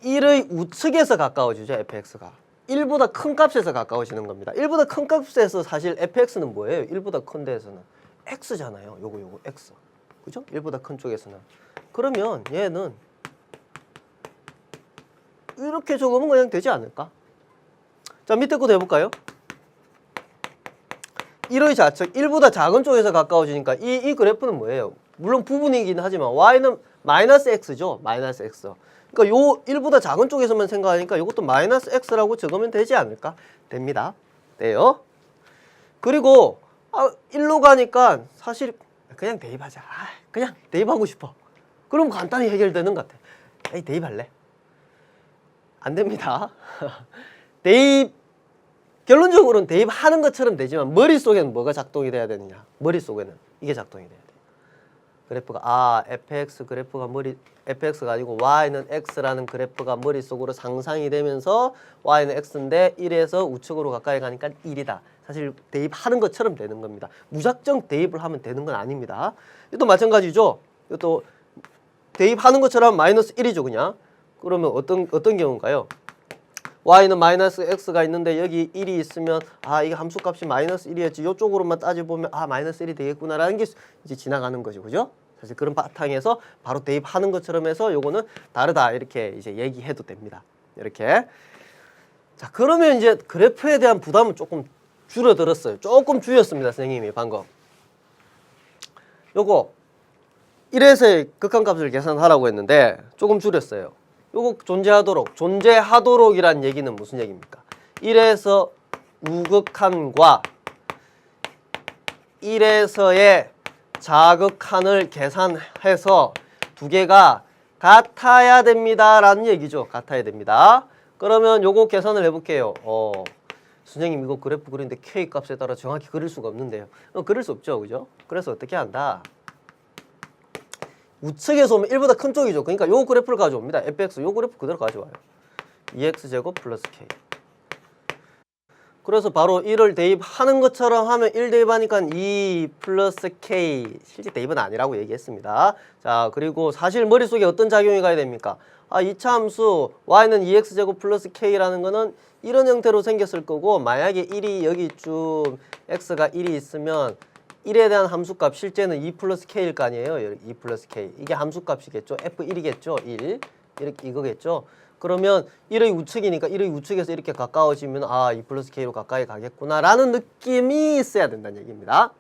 1의 우측에서 가까워지죠, fx가. 1보다 큰 값에서 가까워지는 겁니다. 1보다 큰 값에서 사실 fx는 뭐예요? 1보다 큰 데에서는 x잖아요. 요거 x. 그죠? 1보다 큰 쪽에서는. 그러면 얘는 이렇게 적으면 그냥 되지 않을까? 자, 밑에 것도 해볼까요? 1의 좌측, 1보다 작은 쪽에서 가까워지니까 이 그래프는 뭐예요? 물론 부분이긴 하지만 y는 마이너스 x죠. 마이너스 x. 그러니까 요 1보다 작은 쪽에서만 생각하니까 이것도 마이너스 x라고 적으면 되지 않을까? 됩니다. 돼요. 그리고 1로 가니까 사실 그냥 대입하자. 그냥 대입하고 싶어. 그럼 간단히 해결되는 것 같아. 대입할래? 안 됩니다. 대입 결론적으로는 대입하는 것처럼 되지만 머릿속에는 뭐가 작동이 돼야 되느냐? 머릿속에는 이게 작동이 돼야 돼. 그래프가 fx 그래프가 fx가 아니고 y는 x라는 그래프가 머릿속으로 상상이 되면서 y는 x인데 1에서 우측으로 가까이 가니까 1이다. 사실 대입하는 것처럼 되는 겁니다. 무작정 대입을 하면 되는 건 아닙니다. 이것도 마찬가지죠. 이것도 대입하는 것처럼 마이너스 1이죠, 그냥. 그러면 어떤 경우인가요? y는 마이너스 x가 있는데 여기 1이 있으면 아 이게 함수값이 마이너스 1이었지 요쪽으로만 따져보면 아 마이너스 1이 되겠구나라는 게 이제 지나가는 거죠. 그죠? 사실 그런 바탕에서 바로 대입하는 것처럼 해서 요거는 다르다 이렇게 이제 얘기해도 됩니다. 이렇게. 자 그러면 이제 그래프에 대한 부담은 조금 줄어들었어요. 조금 줄였습니다. 선생님이 방금. 요거 1에서의 극한값을 계산하라고 했는데 조금 줄였어요. 요거 존재하도록이란 얘기는 무슨 얘기입니까? 1에서 우극한과 1에서의 자극한을 계산해서 두 개가 같아야 됩니다 라는 얘기죠. 같아야 됩니다. 그러면 요거 계산을 해볼게요. 선생님 이거 그래프 그리는데 K 값에 따라 정확히 그릴 수가 없는데요. 그릴 수 없죠. 그죠? 그래서 어떻게 한다? 우측에서 오면 1보다 큰 쪽이죠. 그러니까 요 그래프를 가져옵니다. fx 요 그래프 그대로 가져와요. 2x제곱 플러스 k. 그래서 바로 1을 대입하는 것처럼 하면 1 대입하니까 2 플러스 k. 실제 대입은 아니라고 얘기했습니다. 자 그리고 사실 머릿속에 어떤 작용이 가야 됩니까? 이차 함수 y는 2x제곱 플러스 k라는 거는 이런 형태로 생겼을 거고 만약에 1이 여기 쭉 x가 1이 있으면 1에 대한 함수값 실제는 2 플러스 k일 거 아니에요. 2 플러스 k. 이게 함수값이겠죠. f1이겠죠. 1. 이렇게 이거겠죠. 그러면 1의 우측이니까 1의 우측에서 이렇게 가까워지면 2 플러스 k로 가까이 가겠구나 라는 느낌이 있어야 된다는 얘기입니다.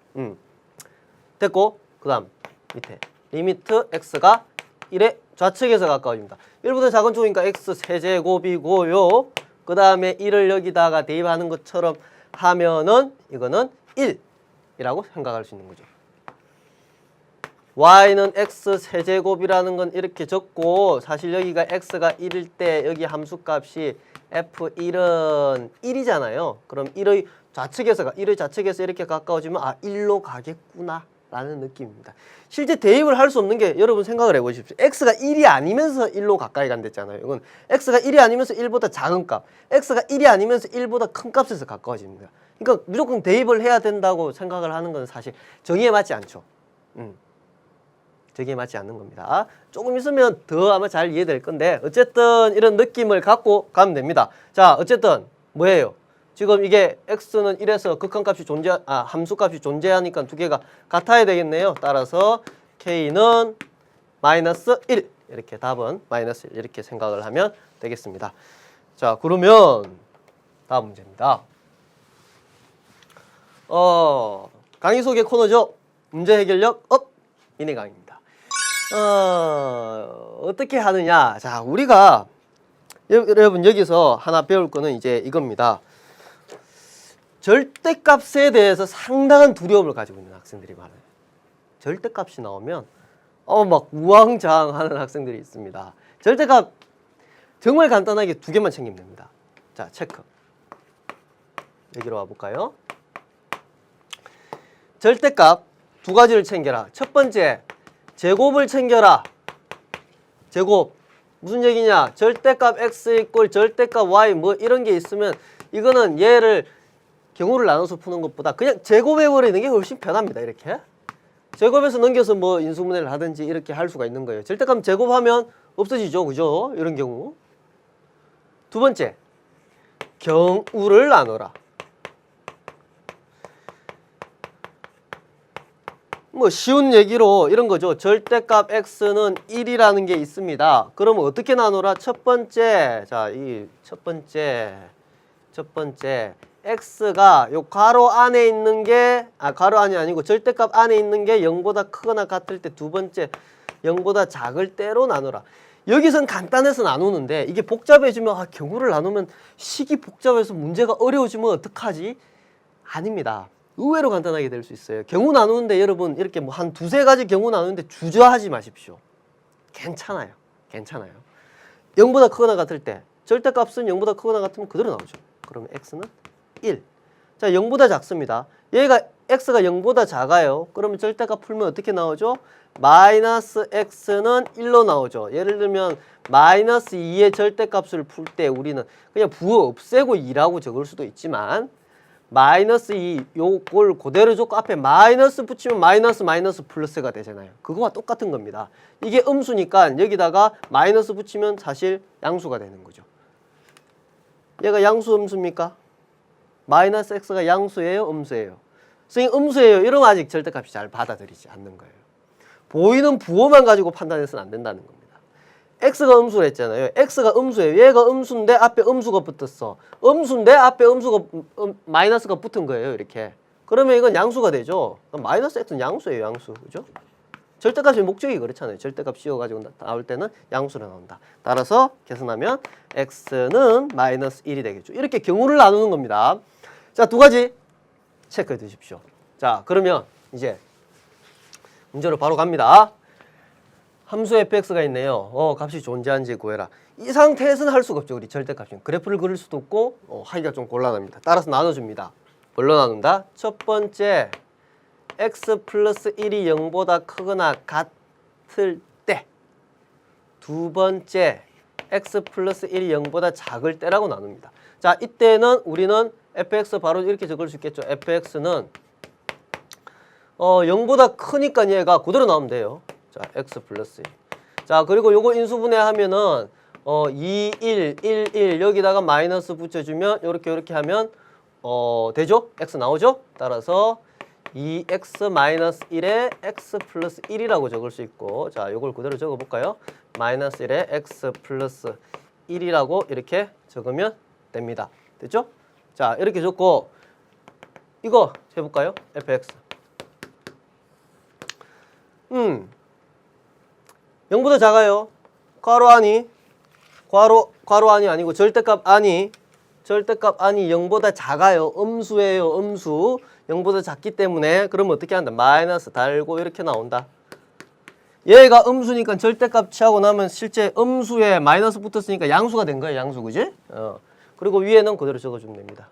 됐고 그 다음 밑에 리미트 x가 1의 좌측에서 가까워집니다. 1보다 작은 쪽이니까 x 세제곱이고요. 그 다음에 1을 여기다가 대입하는 것처럼 하면은 이거는 1 이라고 생각할 수 있는 거죠. y는 x 세제곱이라는 건 이렇게 적고 사실 여기가 x가 1일 때 여기 함수값이 f1은 1이잖아요. 그럼 1의 좌측에서 이렇게 가까워지면 1로 가겠구나 라는 느낌입니다. 실제 대입을 할 수 없는 게 여러분 생각을 해보십시오. x가 1이 아니면서 1로 가까이 간댔잖아요. 이건 x가 1이 아니면서 1보다 작은 값, x가 1이 아니면서 1보다 큰 값에서 가까워집니다. 그러니까 무조건 대입을 해야 된다고 생각을 하는 건 사실 정의에 맞지 않죠. 정의에 맞지 않는 겁니다. 조금 있으면 더 아마 잘 이해될 건데 어쨌든 이런 느낌을 갖고 가면 됩니다. 자 어쨌든 뭐예요? 지금 이게 x는 1에서 극한값이 함수값이 존재하니까 두 개가 같아야 되겠네요. 따라서 k는 마이너스 1 이렇게 답은 마이너스 1 이렇게 생각을 하면 되겠습니다. 자 그러면 다음 문제입니다. 강의 소개 코너죠. 문제 해결력 업! 미니 강의입니다. 어떻게 하느냐. 자, 우리가 여러분 여기서 하나 배울 거는 이제 이겁니다. 절대값에 대해서 상당한 두려움을 가지고 있는 학생들이 많아요. 절대값이 나오면 막 우왕좌왕하는 학생들이 있습니다. 절대값 정말 간단하게 두 개만 챙기면 됩니다. 자, 체크. 여기로 와볼까요? 절대값 두 가지를 챙겨라. 첫 번째, 제곱을 챙겨라. 제곱. 무슨 얘기냐? 절대값 x 이꼴 절대값 y 뭐 이런 게 있으면 이거는 얘를 경우를 나눠서 푸는 것보다 그냥 제곱해버리는 게 훨씬 편합니다. 이렇게. 제곱해서 넘겨서 뭐 인수분해를 하든지 이렇게 할 수가 있는 거예요. 절대값 제곱하면 없어지죠. 그죠? 이런 경우. 두 번째, 경우를 나눠라. 뭐 쉬운 얘기로 이런 거죠. 절대값 x는 1이라는 게 있습니다. 그러면 어떻게 나누라? 첫 번째, 자, 이 첫 번째 x가 요 괄호 안에 있는 게 괄호 안이 아니고 절대값 안에 있는 게 0보다 크거나 같을 때 두 번째 0보다 작을 때로 나누라. 여기선 간단해서 나누는데 이게 복잡해지면 경우를 나누면 식이 복잡해서 문제가 어려워지면 어떡하지? 아닙니다. 의외로 간단하게 될 수 있어요. 경우 나누는데 여러분 이렇게 뭐 한 두세 가지 경우 나누는데 주저하지 마십시오. 괜찮아요. 괜찮아요. 0보다 크거나 같을 때 절대값은 0보다 크거나 같으면 그대로 나오죠. 그러면 x는 1. 자, 0보다 작습니다. 얘가 x가 0보다 작아요. 그러면 절대값 풀면 어떻게 나오죠? 마이너스 x는 1로 나오죠. 예를 들면 마이너스 2의 절대값을 풀 때 우리는 그냥 부호 없애고 2라고 적을 수도 있지만 마이너스 2 요걸 그대로 줬고 앞에 마이너스 붙이면 마이너스 플러스가 되잖아요. 그거와 똑같은 겁니다. 이게 음수니까 여기다가 마이너스 붙이면 사실 양수가 되는 거죠. 얘가 양수 음수입니까? 마이너스 x가 양수예요? 음수예요? 선생님 음수예요. 이러면 아직 절대값이 잘 받아들이지 않는 거예요. 보이는 부호만 가지고 판단해서는 안 된다는 겁니다. x가 음수를 했잖아요. x가 음수예요. 얘가 음수인데 앞에 음수가 붙었어. 음수인데 앞에 음수가 마이너스가 붙은 거예요. 이렇게. 그러면 이건 양수가 되죠. 마이너스 x는 양수예요. 양수. 그죠? 절대값의 목적이 그렇잖아요. 절대값 씌워가지고 나올 때는 양수로 나온다. 따라서 계산하면 x는 마이너스 1이 되겠죠. 이렇게 경우를 나누는 겁니다. 자, 두 가지 체크해 두십시오. 자, 그러면 이제 문제로 바로 갑니다. 함수 fx가 있네요. 값이 존재한지 구해라. 이 상태에서는 할 수가 없죠. 우리 절대값은. 그래프를 그릴 수도 없고 하기가 좀 곤란합니다. 따라서 나눠줍니다. 뭘로 나눈다? 첫 번째 x 플러스 1이 0보다 크거나 같을 때, 두 번째 x 플러스 1이 0보다 작을 때라고 나눕니다. 자, 이때는 우리는 fx 바로 이렇게 적을 수 있겠죠. fx는 0보다 크니까 얘가 그대로 나오면 돼요. 자, x 플러스 1. 자, 그리고 요거 인수분해하면은 2, 1, 1, 1 여기다가 마이너스 붙여주면 요렇게 하면 되죠? x 나오죠? 따라서 2x 마이너스 1에 x 플러스 1이라고 적을 수 있고, 자, 요걸 그대로 적어볼까요? 마이너스 1에 x 플러스 1이라고 이렇게 적으면 됩니다. 됐죠? 자, 이렇게 적고 이거 해볼까요? fx 0보다 작아요. 괄호 안이 괄호 안이 아니고 절대값 안이 0보다 작아요. 음수예요. 음수. 0보다 작기 때문에 그러면 어떻게 한다? 마이너스 달고 이렇게 나온다. 얘가 음수니까 절대값 취하고 나면 실제 음수에 마이너스 붙었으니까 양수가 된 거예요. 양수, 그지? 그리고 위에는 그대로 적어주면 됩니다.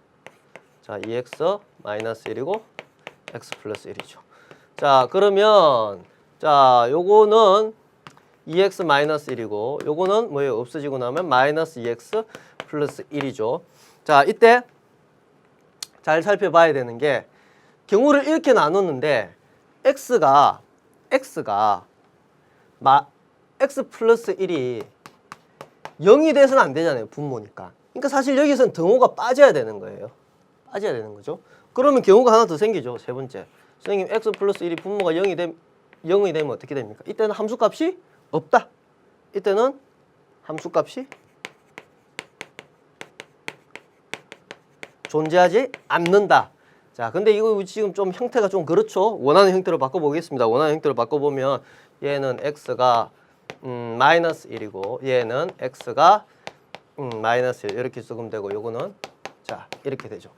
자, 2x 마이너스 1이고 x 플러스 1이죠. 자, 그러면 자, 요거는 2x 마이너스 1이고 요거는 뭐예요? 없어지고 나면 마이너스 2x 플러스 1이죠. 자, 이때 잘 살펴봐야 되는 게 경우를 이렇게 나눴는데 x가 x 플러스 1이 0이 돼서는 안 되잖아요. 분모니까. 그러니까 사실 여기서는 등호가 빠져야 되는 거예요. 빠져야 되는 거죠. 그러면 경우가 하나 더 생기죠. 세 번째. 선생님 x 플러스 1이 분모가 0이 되면 어떻게 됩니까? 이때는 함수값이 없다. 이때는 함수값이 존재하지 않는다. 자, 근데 이거 지금 좀 형태가 좀 그렇죠? 원하는 형태로 바꿔보겠습니다. 원하는 형태로 바꿔보면 얘는 x가 마이너스 1이고 얘는 x가 마이너스 1 이렇게 쓰면 되고 요거는 자 이렇게 되죠.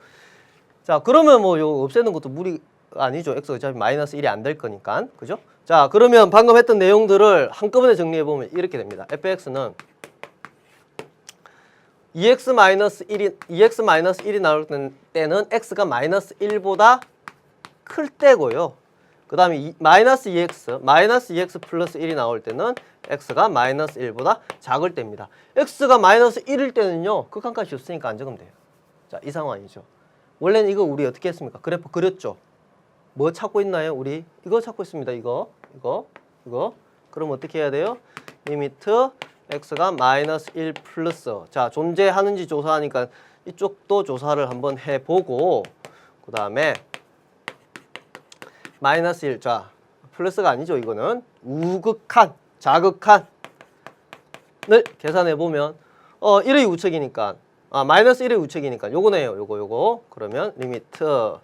자, 그러면 뭐 요 없애는 것도 무리 아니죠. x가 어차피 마이너스 1이 안 될 거니까. 그죠? 자, 그러면 방금 했던 내용들을 한꺼번에 정리해보면 이렇게 됩니다. fx는 2x-1이 나올 때는 x가 마이너스 1보다 클 때고요. 그 다음에 마이너스 2x 플러스 1이 나올 때는 x가 마이너스 1보다 작을 때입니다. x가 마이너스 1일 때는요. 극한값이 없으니까 안 적으면 돼요. 자, 이 상황이죠. 원래는 이거 우리 어떻게 했습니까? 그래프 그렸죠. 뭐 찾고 있나요? 우리 이거 찾고 있습니다. 이거. 그럼 어떻게 해야 돼요? 리미트 x가 마이너스 1 플러스, 자, 존재하는지 조사하니까 이쪽도 조사를 한번 해보고 그 다음에 마이너스 1, 자, 플러스가 아니죠. 이거는 우극한, 자극한을 계산해보면 1의 우측이니까 마이너스 1의 우측이니까 요거네요. 요거 그러면 리미트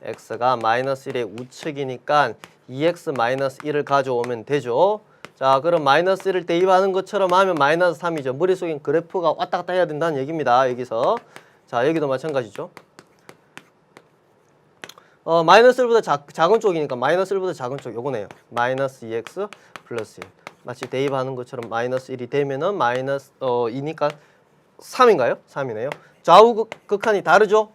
x가 마이너스 1의 우측이니까 2x 마이너스 1을 가져오면 되죠. 자, 그럼 마이너스 1을 대입하는 것처럼 하면 마이너스 3이죠. 머릿속엔 그래프가 왔다 갔다 해야 된다는 얘기입니다. 여기서. 자, 여기도 마찬가지죠. 마이너스 1보다 작은 쪽이니까 마이너스 1보다 작은 쪽 요거네요. 마이너스 2x 플러스 1. 마치 대입하는 것처럼 마이너스 1이 되면은 마이너스 2니까 3인가요? 3이네요. 좌우 극한이 다르죠?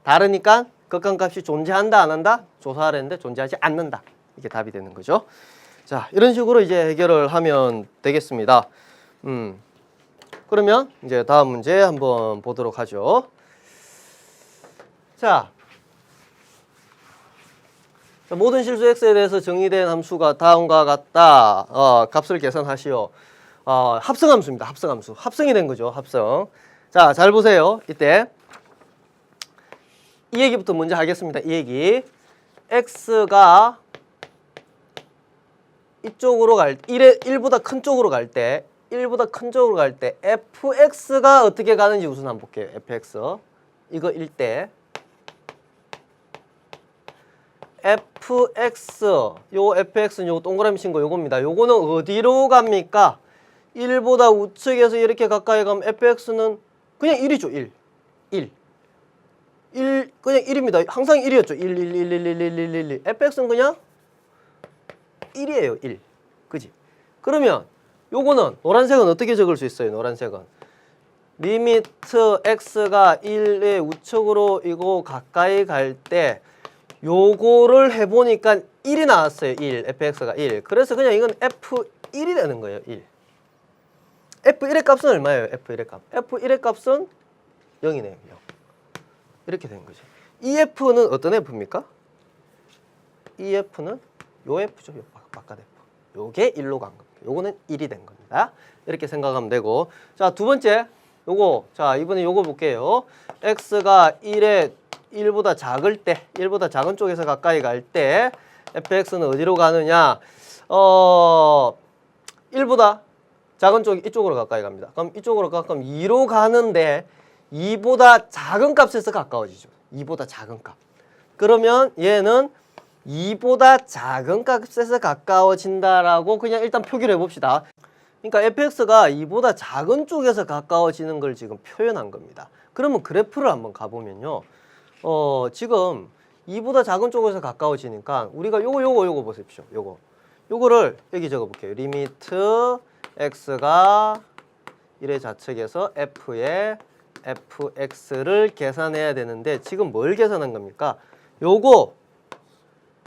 다르니까 극한값이 존재한다 안 한다? 조사를 했는데 존재하지 않는다. 이게 답이 되는 거죠. 자, 이런 식으로 이제 해결을 하면 되겠습니다. 그러면 이제 다음 문제 한번 보도록 하죠. 자, 모든 실수 x에 대해서 정의된 함수가 다음과 같다. 값을 계산하시오. 합성함수입니다. 합성함수. 합성이 된 거죠. 합성. 자, 잘 보세요. 이때 이 얘기부터 먼저 하겠습니다. 이 얘기. x가 이쪽으로 갈 때, 1보다 큰 쪽으로 갈 때, 1보다 큰 쪽으로 갈 때 fx가 어떻게 가는지 우선 한번 볼게요. fx. 이거 1대 fx, 요 fx는 요 동그라미 친 거 요겁니다. 요거는 어디로 갑니까? 1보다 우측에서 이렇게 가까이 가면 fx는 그냥 1이죠. 1 그냥 1입니다. 항상 1이었죠. 1 fx는 그냥 1이에요. 1. 그지? 그러면 요거는 노란색은 어떻게 적을 수 있어요? 노란색은 리미트 x가 1의 우측으로 이거 가까이 갈 때 요거를 해보니까 1이 나왔어요. 1. fx가 1. 그래서 그냥 이건 f1이 되는 거예요. 1. f1의 값은 얼마예요? f1의 값. f1의 값은 0이네요. 0. 이렇게 된 거죠. 이 f는 어떤 f입니까? 이 f는 요 f죠. 요 바깥 f. 요게 1로 간 겁니다. 요거는 1이 된 겁니다. 이렇게 생각하면 되고. 자, 두 번째. 요거. 자, 이번에 요거 볼게요. x가 1보다 작을 때, 1보다 작은 쪽에서 가까이 갈 때 fx는 어디로 가느냐? 1보다 작은 쪽 이쪽으로 가까이 갑니다. 그럼 이쪽으로 가까우면 2로 가는데 2보다 작은 값에서 가까워지죠. 2보다 작은 값. 그러면 얘는 2보다 작은 값에서 가까워진다라고 그냥 일단 표기를 해봅시다. 그러니까 fx가 2보다 작은 쪽에서 가까워지는 걸 지금 표현한 겁니다. 그러면 그래프를 한번 가보면요. 지금 2보다 작은 쪽에서 가까워지니까 우리가 요거 보십시오. 요거를 여기 적어볼게요. 리미트 x가 1의 좌측에서 f의 fx를 계산해야 되는데 지금 뭘 계산한 겁니까?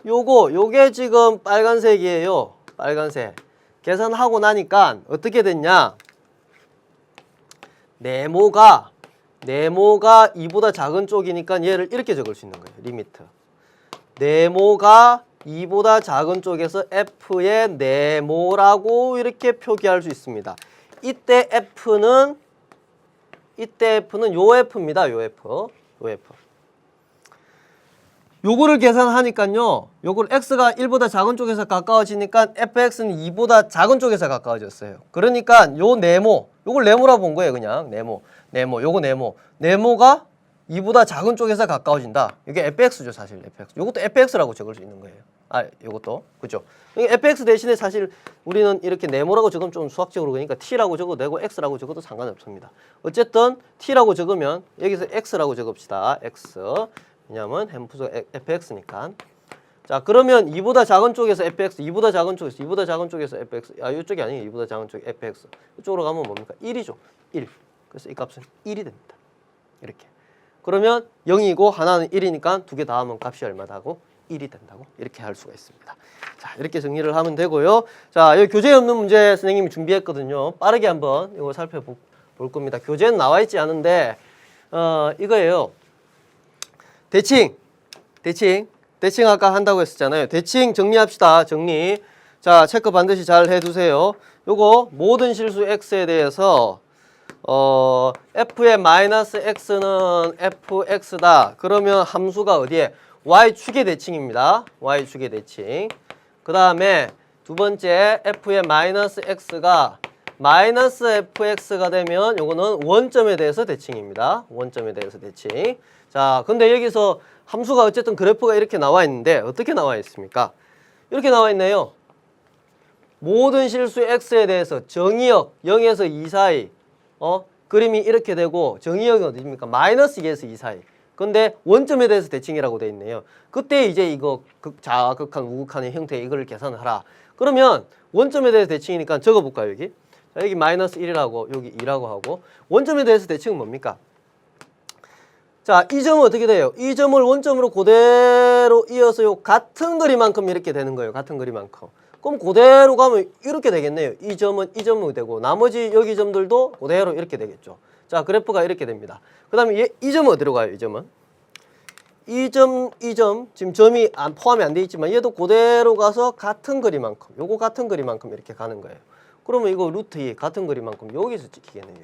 요게 지금 빨간색이에요. 빨간색. 계산하고 나니까 어떻게 됐냐? 네모가 2보다 작은 쪽이니까 얘를 이렇게 적을 수 있는 거예요. 리미트. 네모가 2보다 작은 쪽에서 f의 네모라고 이렇게 표기할 수 있습니다. 이때 f는 요 f입니다. 요 f. 요거를 계산하니까요. 요걸 x가 1보다 작은 쪽에서 가까워지니까 fx는 2보다 작은 쪽에서 가까워졌어요. 그러니까 요 네모, 요걸 네모라고 본 거예요. 그냥 요거 네모가 2보다 작은 쪽에서 가까워진다. 이게 fx죠, 사실 fx. 요것도 fx라고 적을 수 있는 거예요. 요것도. 그죠? fx 대신에 사실 우리는 이렇게 네모라고 적으면 좀 수학적으로 그러니까 t라고 적어도 되고 x라고 적어도 상관없습니다. 어쨌든 t라고 적으면 여기서 x라고 적읍시다. x. 왜냐면 햄프수가 fx니까. 자, 그러면 2보다 작은 쪽에서 fx, 2보다 작은 쪽에서 fx. 이쪽이 아니에요. 2보다 작은 쪽 fx. 이쪽으로 가면 뭡니까? 1이죠. 1. 그래서 이 값은 1이 됩니다. 이렇게. 그러면 0이고 하나는 1이니까 두 개 다 하면 값이 얼마다 하고 1이 된다고 이렇게 할 수가 있습니다. 자, 이렇게 정리를 하면 되고요. 자, 여기 교재에 없는 문제 선생님이 준비했거든요. 빠르게 한번 이거 살펴볼 겁니다. 교재는 나와 있지 않은데 이거예요. 대칭 아까 한다고 했었잖아요. 대칭 정리합시다. 정리. 자, 체크 반드시 잘 해두세요. 요거 모든 실수 x에 대해서 f의 마이너스 x는 fx다. 그러면 함수가 어디에? y축의 대칭입니다. y축의 대칭. 그 다음에 두 번째 f의 마이너스 x가 마이너스 fx가 되면 요거는 원점에 대해서 대칭입니다. 원점에 대해서 대칭. 자, 근데 여기서 함수가 어쨌든 그래프가 이렇게 나와 있는데 어떻게 나와 있습니까? 이렇게 나와 있네요. 모든 실수 x에 대해서 정의역 0에서 2 사이 그림이 이렇게 되고 정의역이 어디입니까? 마이너스 2에서 2 사이. 근데 원점에 대해서 대칭이라고 돼 있네요. 그때 이제 이거 극좌, 극한, 우극한의 형태의 이걸 계산하라. 그러면 원점에 대해서 대칭이니까 적어볼까요, 여기? 자, 여기 마이너스 1이라고 여기 2라고 하고 원점에 대해서 대칭은 뭡니까? 자, 이 점은 어떻게 돼요? 이 점을 원점으로 그대로 이어서 요 같은 거리만큼 이렇게 되는 거예요. 같은 거리만큼. 그럼 그대로 가면 이렇게 되겠네요. 이 점은 이 점이 되고 나머지 여기 점들도 그대로 이렇게 되겠죠. 자, 그래프가 이렇게 됩니다. 그 다음에 이 점은 어디로 가요? 이 점은? 이 점 지금 점이 포함이 안 돼 있지만 얘도 그대로 가서 같은 거리만큼 요거 같은 거리만큼 이렇게 가는 거예요. 그러면 이거 루트 2 같은 거리만큼 여기서 찍히겠네요.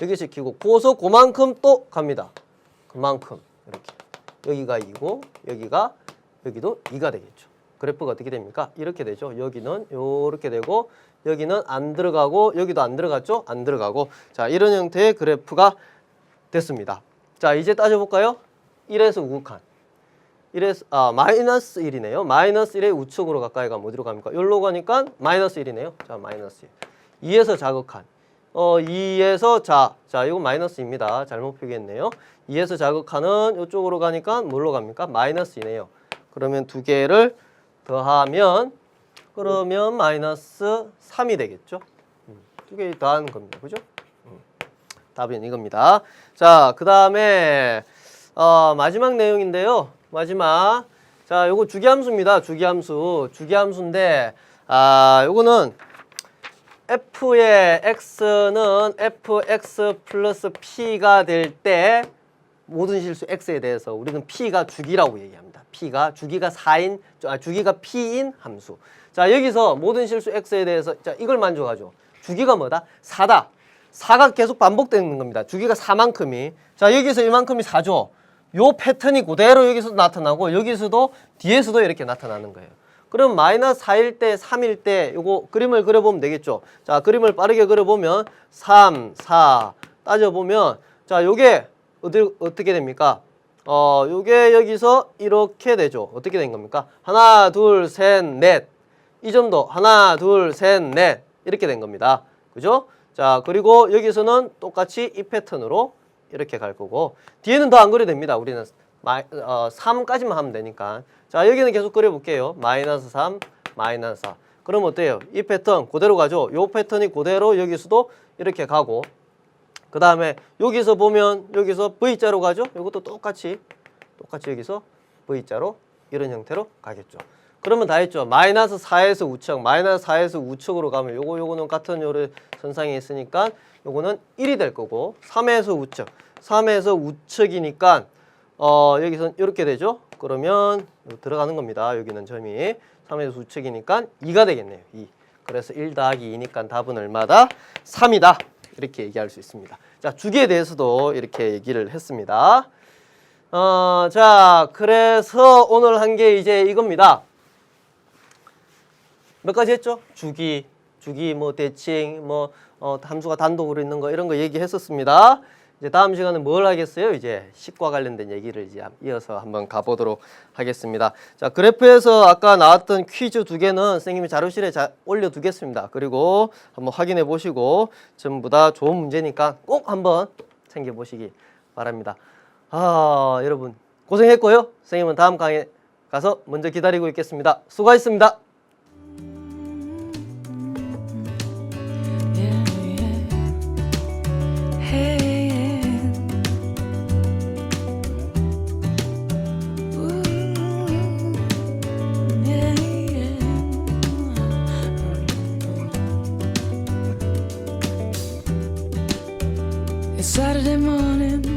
여기 시키고 고서 그만큼 또 갑니다. 그만큼 이렇게 여기가 2고 여기도 2가 되겠죠. 그래프가 어떻게 됩니까? 이렇게 되죠. 여기는 요렇게 되고 여기는 안 들어가고 여기도 안 들어갔죠? 안 들어가고 자 이런 형태의 그래프가 됐습니다. 자 이제 따져볼까요? 1에서 우극한 1에서 마이너스 1이네요. 마이너스 1의 우측으로 가까이 가면 어디로 갑니까? 여기로 가니까 마이너스 1이네요. 자 마이너스 1 2에서 자극한 2에서 자 이거 마이너스입니다. 잘못 표기했네요. 2에서 자극한은 이쪽으로 가니까 뭘로 갑니까? 마이너스 2네요. 그러면 두 개를 더하면 그러면 마이너스 3이 되겠죠. 두 개 더하는 겁니다. 그죠? 답은 이겁니다. 자, 그 다음에 마지막 내용인데요. 마지막 자, 요거 주기함수입니다. 주기함수인데 요거는 f의 x는 fx 플러스 p가 될 때 모든 실수 x에 대해서 우리는 p가 주기라고 얘기합니다. 주기가 p인 함수. 자, 여기서 모든 실수 x에 대해서 자, 이걸 만족하죠. 주기가 뭐다? 4다. 4가 계속 반복되는 겁니다. 주기가 4만큼이. 자, 여기서 이만큼이 4죠. 요 패턴이 그대로 여기서도 나타나고 여기서도 뒤에서도 이렇게 나타나는 거예요. 그럼 마이너스 4일 때 3일 때 요거 그림을 그려보면 되겠죠. 자, 그림을 빠르게 그려보면 3, 4 따져보면 자, 요게 어떻게 됩니까? 요게 여기서 이렇게 되죠. 어떻게 된 겁니까? 하나, 둘, 셋, 넷. 이 점도 하나, 둘, 셋, 넷. 이렇게 된 겁니다. 그죠? 자, 그리고 여기서는 똑같이 이 패턴으로 이렇게 갈 거고 뒤에는 더 안 그려도 됩니다. 우리는 3까지만 하면 되니까. 자, 여기는 계속 그려볼게요. 마이너스 3, 마이너스 4. 그럼 어때요? 이 패턴 그대로 가죠. 요 패턴이 그대로 여기서도 이렇게 가고 그 다음에 여기서 보면 여기서 V자로 가죠. 이것도 똑같이 여기서 V자로 이런 형태로 가겠죠. 그러면 다 했죠. 마이너스 4에서 우측, 마이너스 4에서 우측으로 가면 요거는 같은 요런 선상에 있으니까 요거는 1이 될 거고 3에서 우측이니까 여기선 이렇게 되죠. 그러면 들어가는 겁니다. 여기는 점이 3에서 우측이니까 2가 되겠네요. 2. 그래서 1 더하기 2니까 답은 얼마다? 3이다. 이렇게 얘기할 수 있습니다. 자, 주기에 대해서도 이렇게 얘기를 했습니다. 자, 그래서 오늘 한 게 이제 이겁니다. 몇 가지 했죠? 주기, 뭐 대칭, 뭐 함수가 단독으로 있는 거 이런 거 얘기했었습니다. 이제 다음 시간은 뭘 하겠어요? 이제 식과 관련된 얘기를 이제 이어서 한번 가보도록 하겠습니다. 자, 그래프에서 아까 나왔던 퀴즈 2개는 선생님이 자료실에 올려두겠습니다. 그리고 한번 확인해 보시고 전부 다 좋은 문제니까 꼭 한번 챙겨보시기 바랍니다. 여러분 고생했고요. 선생님은 다음 강의에 가서 먼저 기다리고 있겠습니다. 수고하셨습니다. It's Saturday morning